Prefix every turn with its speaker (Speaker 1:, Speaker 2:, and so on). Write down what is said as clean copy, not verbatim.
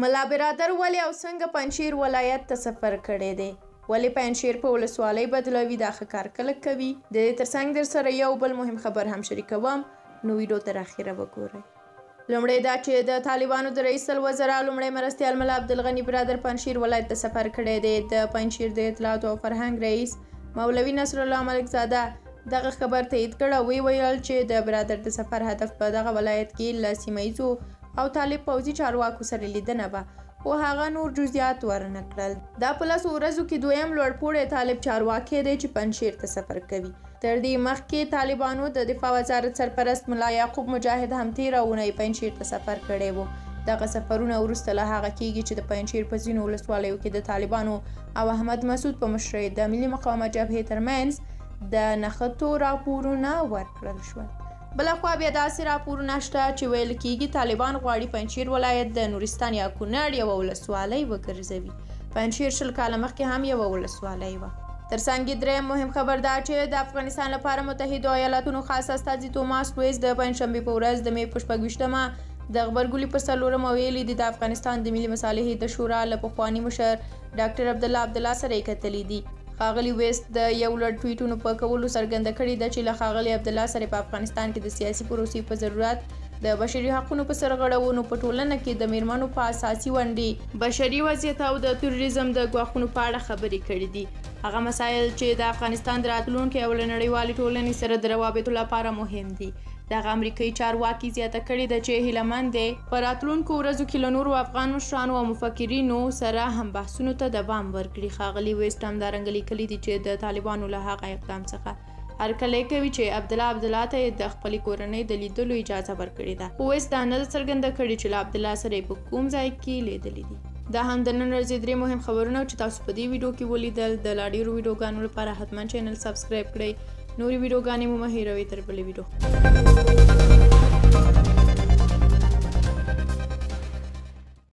Speaker 1: ملا برادر ولې او څنګه پنجشیر ولایت ته سفر کړی دی؟ ولې پنجشیر په ولسوالۍ بدلوي؟ دا ښه کار کله کوي؟ د دې ترڅنګ در سره یو بل مهم خبر هم شریکوم، نو ویډیو تر اخره وګورئ. لومړی دا چې د طالبانو د رئیس الوزرا لومړی مرستیال ملا عبدالغني برادر پنجشیر ولایت ته سفر کړی دی. د پنجشیر د اطلاعات او فرهنګ رئیس مولوي نصر الله ملک زاده دغه خبر تایید کړ او ویل چې د برادر د سفر هدف په دغه ولایت کې له سیمه ییزو او طالب پوځي چارواکو سره لیدنه وه، خو هغه نور جزئیات ورنه کړل. دا په 10 ورځو کې دویم لوړپوړی طالب چارواکی دی چې پنجشیر ته سفر کوي. تر دې مخکې طالبانو د دفاع وزارت سرپرست ملا یعقوب مجاهد هم تېره اونۍ پنجشیر ته سفر کړی و. دغه سفرونه وروسته له هغه کېږي چې د پنجشیر په ځینو ولسوالیو کې د طالبانو او احمد مسعود په مشرۍ د ملي مقاومت جبهې ترمنځ د نښتو راپورونه ورکړل شول. بلخوا بیا داسې راپورونه شته چې ویل کېږي طالبان غواړي پنجشیر ولایت د نورستان یا کونړ یوه ولسوالۍ وګرځوي. پنجشیر 20 کاله مخکې هم یوه ولسوالۍ وه. تر څنګ دریم مهم خبر دا چې د افغانستان لپاره متحدو ایالاتونو خاص استازي توماس لویس د پنجشنبې په ورځ د مې په 26مه د غبرګولي پر 4 ویلي دي د افغانستان د ملي مصالحې د شورا له پخواني مشر ډاکټر عبدالله سره یې کتلي دي. ښاغلي ویست د یو لړ ټویټونو په کولو څرګنده کړې ده چې له ښاغلي عبدالله سره په افغانستان کې د سیاسي پروسې په ضرورت د بشري حقونو په سرغړونو په ټولنه کې د میرمنو په اساسي ونډې، بشري وضعیت او د تروریزم د ګواښونو په اړه خبرې کړې دي. هغه مسایل چې د افغانستان د راتلونکي او له نړیوالې ټولنې سره د روابطو لپاره مهم دي. دغه امریکایي چارواکي زیاته کړې ده چې هیلهمند دی په راتلونکو ورځو کې له نورو افغان مشرانو او مفکرینو سره هم بحثونو ته دوام ورکړي. ښاغلي ویسټ همدارنګه لیکلي دي چې د طالبانو له هغه اقدام څخه هرکلی کوي چې عبدالله ته د خپلې کورنۍ د لیدلو اجازه ورکړې ده. خو ویسټ دا نه ده څرګنده کړې چې له عبدالله سره یې په کوم ځای کې لیدلي دي. دا هم د نن ورځې 3 مهم خبرونه چې تاسو په دې ویډیو کې ولیدل. د لا ډېرو ویډیوګانو لپاره حتما چینل سبسکرایب کړئ. نورې ویډیوګانې مو مه هېروئ تر بلې ویډیو.